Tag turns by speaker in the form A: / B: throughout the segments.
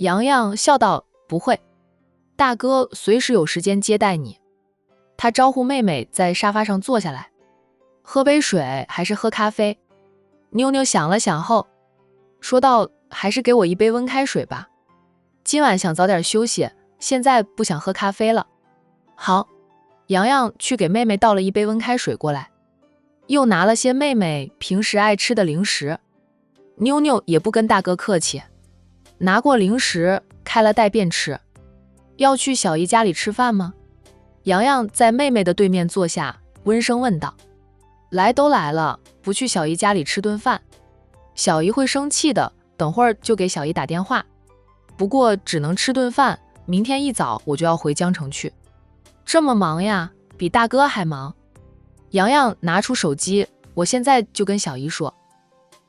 A: 洋洋笑道：不会，大哥随时有时间接待你。他招呼妹妹在沙发上坐下来，喝杯水还是喝咖啡？妞妞想了想后说道：还是给我一杯温开水吧，今晚想早点休息，现在不想喝咖啡了。好，洋洋去给妹妹倒了一杯温开水过来，又拿了些妹妹平时爱吃的零食。妞妞也不跟大哥客气，拿过零食开了袋便吃。要去小姨家里吃饭吗？洋洋在妹妹的对面坐下，温声问道。来都来了，不去小姨家里吃顿饭，小姨会生气的，等会儿就给小姨打电话。不过只能吃顿饭，明天一早我就要回江城去。这么忙呀？比大哥还忙。洋洋拿出手机，我现在就跟小姨说。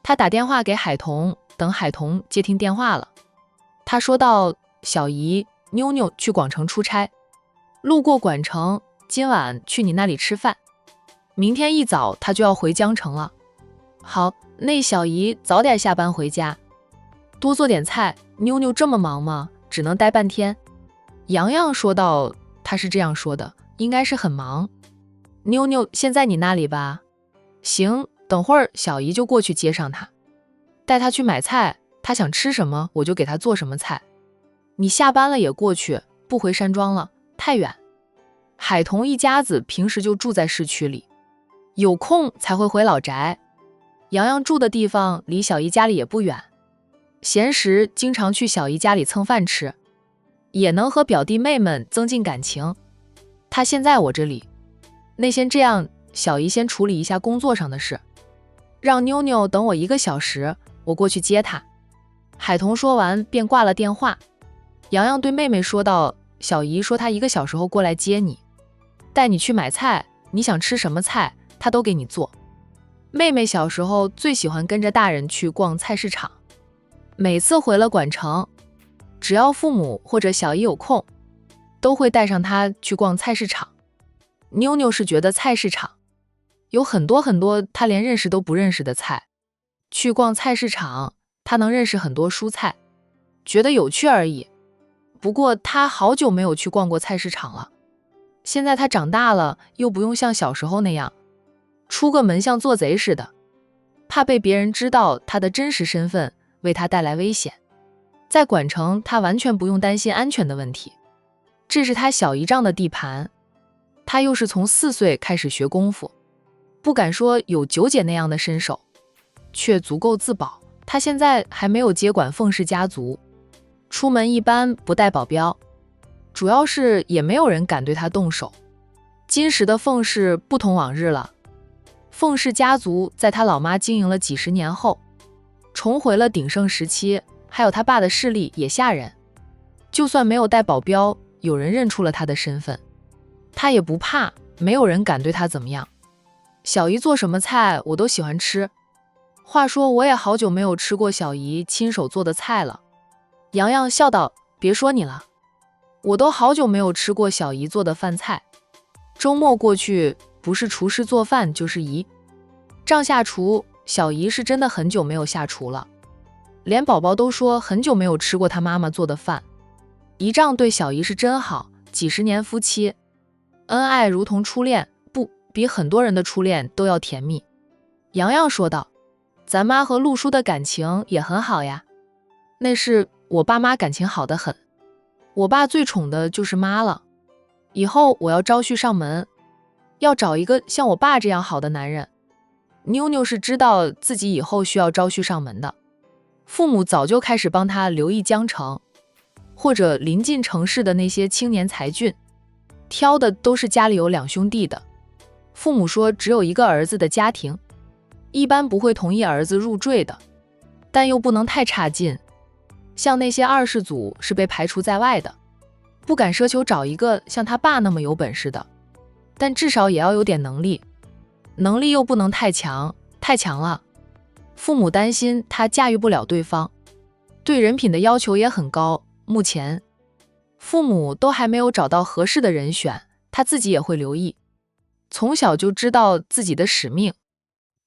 A: 他打电话给海童，等海童接听电话了。他说道：小姨，妞妞去广城出差，路过莞城，今晚去你那里吃饭，明天一早他就要回江城了。好，那小姨早点下班回家，多做点菜。妞妞这么忙吗？只能待半天。洋洋说道。他是这样说的，应该是很忙。妞妞先在你那里吧。行，等会儿小姨就过去接上她，带她去买菜，她想吃什么我就给她做什么菜。你下班了也过去，不回山庄了，太远。海童一家子平时就住在市区里，有空才会回老宅。洋洋住的地方离小姨家里也不远，闲时经常去小姨家里蹭饭吃，也能和表弟妹们增进感情。他先在我这里，那先这样，小姨先处理一下工作上的事，让妞妞等我1个小时，我过去接她。海童说完便挂了电话。洋洋对妹妹说道：小姨说她1个小时后过来接你，带你去买菜，你想吃什么菜她都给你做。妹妹小时候最喜欢跟着大人去逛菜市场，每次回了莞城，只要父母或者小姨有空，都会带上她去逛菜市场。妞妞是觉得菜市场有很多很多她连认识都不认识的菜，去逛菜市场她能认识很多蔬菜，觉得有趣而已。不过她好久没有去逛过菜市场了，现在她长大了，又不用像小时候那样出个门像做贼似的，怕被别人知道她的真实身份，为她带来危险。在莞城她完全不用担心安全的问题，这是她小姨丈的地盘，她又是从4岁开始学功夫，不敢说有九姐那样的身手，却足够自保。她现在还没有接管凤氏家族，出门一般不带保镖，主要是也没有人敢对她动手。今时的凤氏不同往日了，凤氏家族在她老妈经营了几十年后，重回了鼎盛时期，还有他爸的势力也吓人。就算没有带保镖，有人认出了他的身份，他也不怕，没有人敢对他怎么样。小姨做什么菜我都喜欢吃，话说我也好久没有吃过小姨亲手做的菜了。洋洋笑道：别说你了，我都好久没有吃过小姨做的饭菜。周末过去，不是厨师做饭就是姨丈下厨，小姨是真的很久没有下厨了，连宝宝都说很久没有吃过她妈妈做的饭。姨丈对小姨是真好，几十年夫妻，恩爱如同初恋，不，比很多人的初恋都要甜蜜。洋洋说道：咱妈和陆叔的感情也很好呀。那是我爸妈感情好得很，我爸最宠的就是妈了。以后我要招婿上门，要找一个像我爸这样好的男人。妞妞是知道自己以后需要招婿上门的，父母早就开始帮他留意江城或者临近城市的那些青年才俊，挑的都是家里有2兄弟的。父母说只有1个儿子的家庭，一般不会同意儿子入赘的，但又不能太差劲，像那些2世祖是被排除在外的，不敢奢求找一个像他爸那么有本事的，但至少也要有点能力，能力又不能太强，太强了父母担心他驾驭不了对方，对人品的要求也很高。目前父母都还没有找到合适的人选，他自己也会留意，从小就知道自己的使命。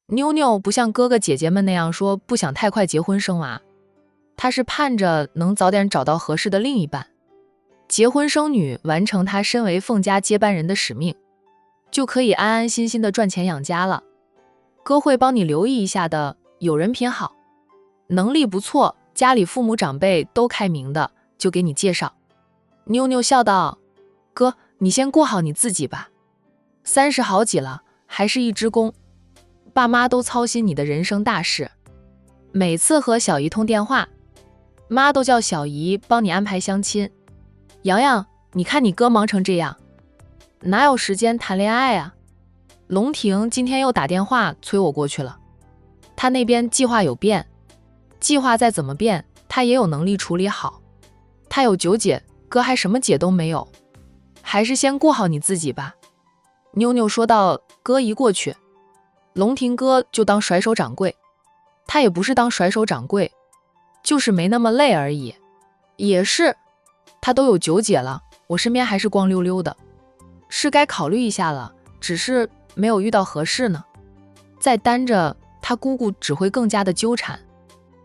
A: 妞妞不像哥哥姐姐们那样说不想太快结婚生娃，他是盼着能早点找到合适的另一半，结婚生女，完成他身为凤家接班人的使命，就可以安安心心的赚钱养家了。哥会帮你留意一下的，有人品好，能力不错，家里父母长辈都开明的，就给你介绍。妞妞笑道，哥，你先过好你自己吧，30好几了，还是一只公，爸妈都操心你的人生大事。每次和小姨通电话，妈都叫小姨帮你安排相亲。洋洋，你看你哥忙成这样，哪有时间谈恋爱啊？龙婷今天又打电话催我过去了，他那边计划有变，计划再怎么变，他也有能力处理好。他有9姐，哥还什么姐都没有，还是先过好你自己吧。妞妞说道，哥一过去，龙婷哥就当甩手掌柜，他也不是当甩手掌柜，就是没那么累而已。也是，他都有9姐了，我身边还是光溜溜的，是该考虑一下了，只是没有遇到合适呢。再单着，他姑姑只会更加的纠缠，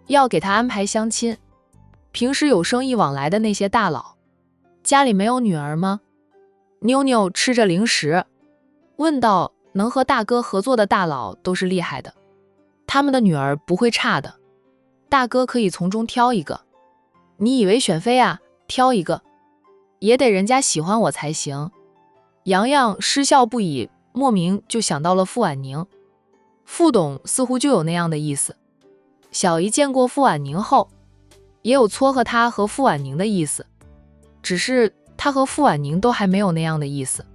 A: 要给他安排相亲。平时有生意往来的那些大佬，家里没有女儿吗？妞妞吃着零食，问道，能和大哥合作的大佬都是厉害的，他们的女儿不会差的，大哥可以从中挑一个。你以为选妃啊？挑一个也得人家喜欢我才行。洋洋失笑不已，莫名就想到了傅婉宁。傅董似乎就有那样的意思。小姨见过傅婉宁后，也有撮合他和傅婉宁的意思，只是他和傅婉宁都还没有那样的意思。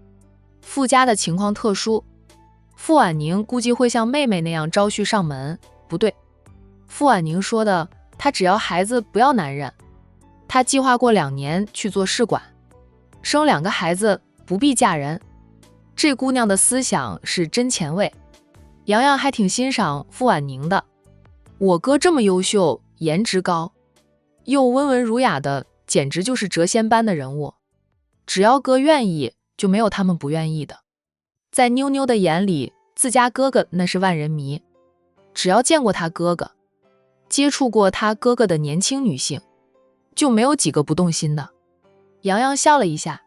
A: 傅家的情况特殊，傅婉宁估计会像妹妹那样招婿上门。不对，傅婉宁说的，她只要孩子不要男人。她计划过2年去做试管，生2个孩子不必嫁人。这姑娘的思想是真前卫。洋洋还挺欣赏傅婉宁的，我哥这么优秀，颜值高，又温文儒雅的，简直就是谪仙般的人物。只要哥愿意，就没有他们不愿意的。在妞妞的眼里，自家哥哥那是万人迷，只要见过他哥哥，接触过他哥哥的年轻女性，就没有几个不动心的。洋洋笑了一下，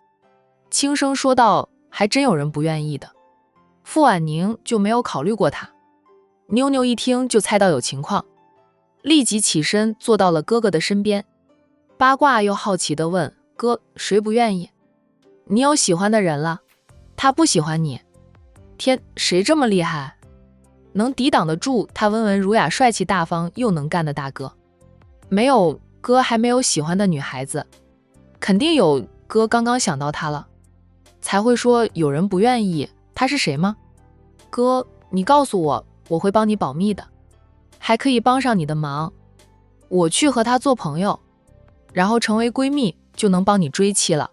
A: 轻声说道，还真有人不愿意的。傅婉宁就没有考虑过他。妞妞一听就猜到有情况，立即起身坐到了哥哥的身边，八卦又好奇地问，哥，谁不愿意？你有喜欢的人了，他不喜欢你。天，谁这么厉害，能抵挡得住他温文儒雅、帅气大方又能干的大哥？没有，哥还没有喜欢的女孩子。肯定有，哥刚刚想到他了，才会说有人不愿意。他是谁吗？哥，你告诉我，我会帮你保密的，还可以帮上你的忙。我去和他做朋友，然后成为闺蜜，就能帮你追妻了。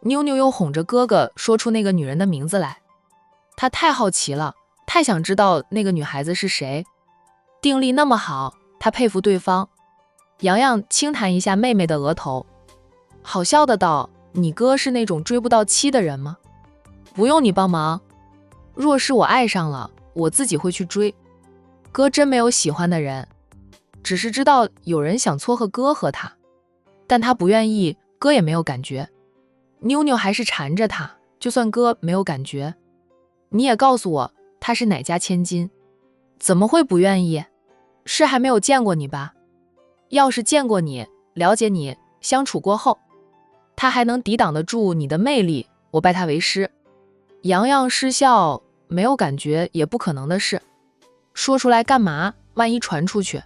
A: 妞妞又哄着哥哥说出那个女人的名字来，他太好奇了，太想知道那个女孩子是谁。定力那么好，他佩服对方。洋洋轻弹一下妹妹的额头，好笑的道，你哥是那种追不到妻的人吗？不用你帮忙，若是我爱上了，我自己会去追。哥真没有喜欢的人，只是知道有人想撮合哥和他，但他不愿意，哥也没有感觉。妞妞还是缠着他，就算哥没有感觉，你也告诉我他是哪家千金。怎么会不愿意？是还没有见过你吧？要是见过你，了解你，相处过后，他还能抵挡得住你的魅力，我拜他为师。洋洋失笑，没有感觉也不可能的事，说出来干嘛？万一传出去，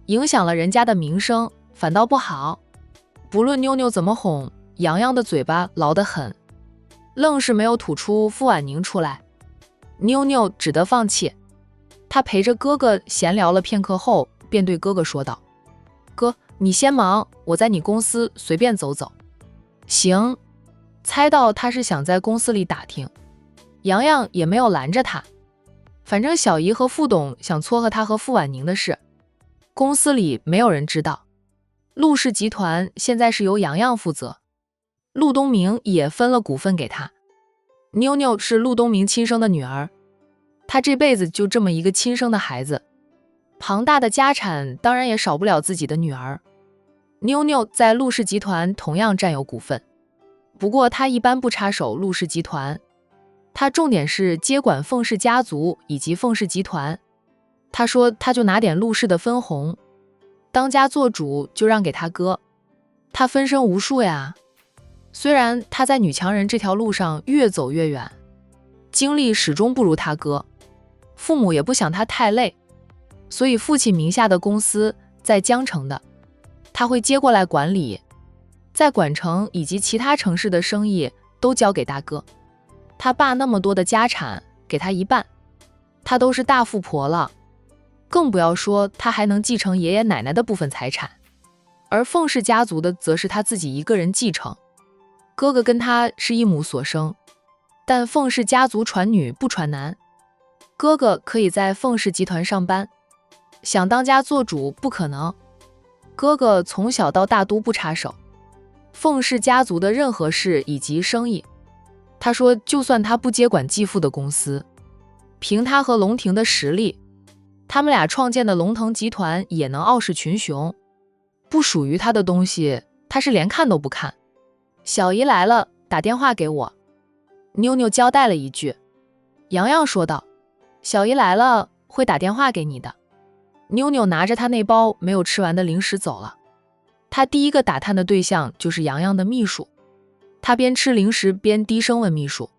A: 影响了人家的名声，反倒不好。不论妞妞怎么哄，洋洋的嘴巴牢得很，愣是没有吐出傅婉宁出来。妞妞只得放弃。她陪着哥哥闲聊了片刻后，便对哥哥说道，哥，你先忙，我在你公司随便走走。行。猜到他是想在公司里打听，洋洋也没有拦着他。反正小姨和傅董想撮合他和傅婉宁的事，公司里没有人知道。陆氏集团现在是由洋洋负责，陆东明也分了股份给他。妞妞是陆东明亲生的女儿，他这辈子就这么一个亲生的孩子，庞大的家产当然也少不了自己的女儿。妞妞在陆氏集团同样占有股份，不过她一般不插手陆氏集团，她重点是接管凤氏家族以及凤氏集团。她说她就拿点陆氏的分红，当家做主就让给她哥，她分身无数呀。虽然她在女强人这条路上越走越远，精力始终不如她哥，父母也不想她太累，所以父亲名下的公司在江城的，他会接过来管理，在管城以及其他城市的生意都交给大哥。他爸那么多的家产给他一半，他都是大富婆了，更不要说他还能继承爷爷奶奶的部分财产，而凤氏家族的则是他自己一个人继承。哥哥跟他是一母所生，但凤氏家族传女不传男，哥哥可以在凤氏集团上班，想当家做主不可能。哥哥从小到大都不插手凤氏家族的任何事以及生意。他说就算他不接管继父的公司，凭他和龙庭的实力，他们俩创建的龙腾集团也能傲视群雄，不属于他的东西他是连看都不看。小姨来了，打电话给我。妞妞交代了一句。洋洋说道，小姨来了，会打电话给你的。妞妞拿着她那包没有吃完的零食走了。她第一个打探的对象就是洋洋的秘书。她边吃零食边低声问秘书，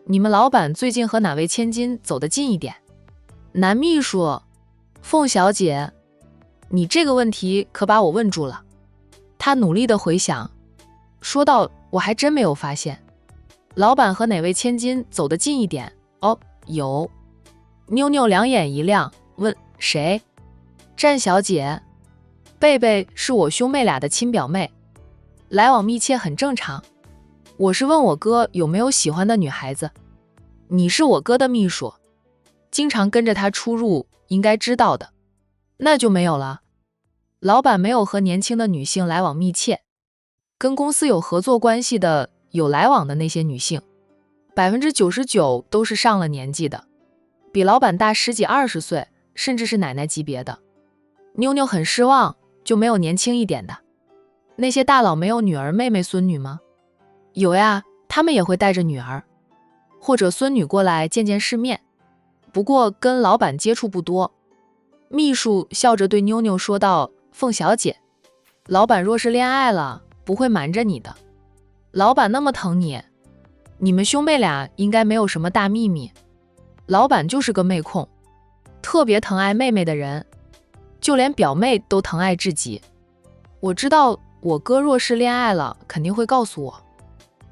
A: 你们老板最近和哪位千金走得近一点？男秘书，凤小姐，你这个问题可把我问住了。她努力的回想，说道，我还真没有发现。老板和哪位千金走得近一点？哦，有。妞妞两眼一亮，问谁？战小姐。贝贝是我兄妹俩的亲表妹，来往密切很正常。我是问我哥有没有喜欢的女孩子。你是我哥的秘书，经常跟着他出入，应该知道的。那就没有了。老板没有和年轻的女性来往密切，跟公司有合作关系的有来往的那些女性，99%都是上了年纪的，比老板大10几20岁，甚至是奶奶级别的。妞妞很失望，就没有年轻一点的。那些大佬没有女儿、妹妹、孙女吗？有呀，他们也会带着女儿或者孙女过来见见世面，不过跟老板接触不多。秘书笑着对妞妞说道，凤小姐，老板若是恋爱了，不会瞒着你的。老板那么疼你，你们兄妹俩应该没有什么大秘密。老板就是个妹控，特别疼爱妹妹的人，就连表妹都疼爱至极。我知道我哥若是恋爱了，肯定会告诉我。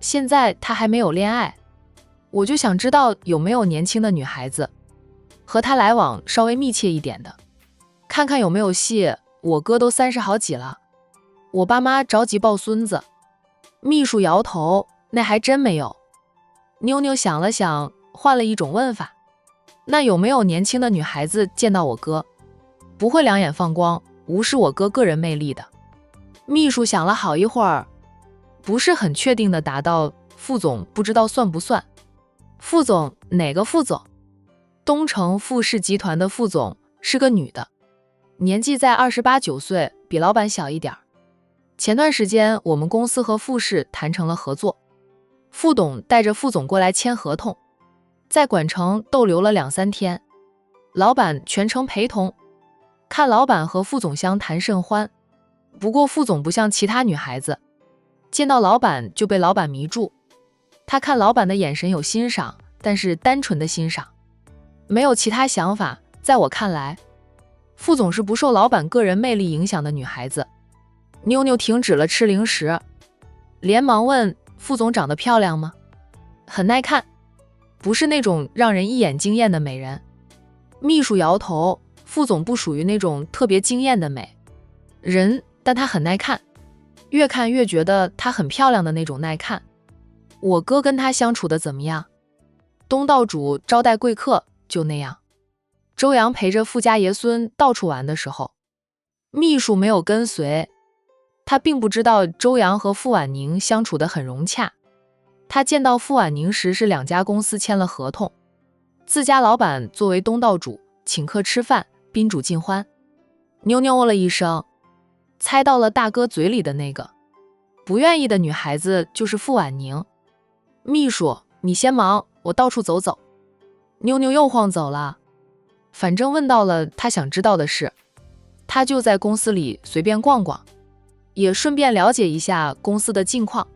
A: 现在他还没有恋爱，我就想知道有没有年轻的女孩子和他来往稍微密切一点的，看看有没有戏。我哥都30好几了，我爸妈着急抱孙子。秘书摇头，那还真没有。妞妞想了想，换了一种问法，那有没有年轻的女孩子见到我哥，不会两眼放光，无视我哥个人魅力的？秘书想了好一会儿，不是很确定的答道，副总不知道算不算。副总？哪个副总？东城富氏集团的副总，是个女的，年纪在28、9岁，比老板小一点。前段时间我们公司和富氏谈成了合作，副董带着副总过来签合同，在管城逗留了2、3天，老板全程陪同，看老板和副总相谈甚欢。不过副总不像其他女孩子，见到老板就被老板迷住，他看老板的眼神有欣赏，但是单纯的欣赏，没有其他想法。在我看来，副总是不受老板个人魅力影响的女孩子。妞妞停止了吃零食，连忙问，副总长得漂亮吗？很耐看，不是那种让人一眼惊艳的美人。秘书摇头，副总不属于那种特别惊艳的美人，但她很耐看，越看越觉得她很漂亮的那种耐看。我哥跟她相处的怎么样？东道主招待贵客就那样。周阳陪着富家爷孙到处玩的时候，秘书没有跟随，他并不知道周阳和傅婉宁相处得很融洽。他见到傅婉宁时是2家公司签了合同，自家老板作为东道主请客吃饭，宾主尽欢。妞妞哦了一声，猜到了大哥嘴里的那个。不愿意的女孩子就是傅婉宁。秘书，你先忙，我到处走走。妞妞又晃走了，反正问到了她想知道的事，她就在公司里随便逛逛，也顺便了解一下公司的近况。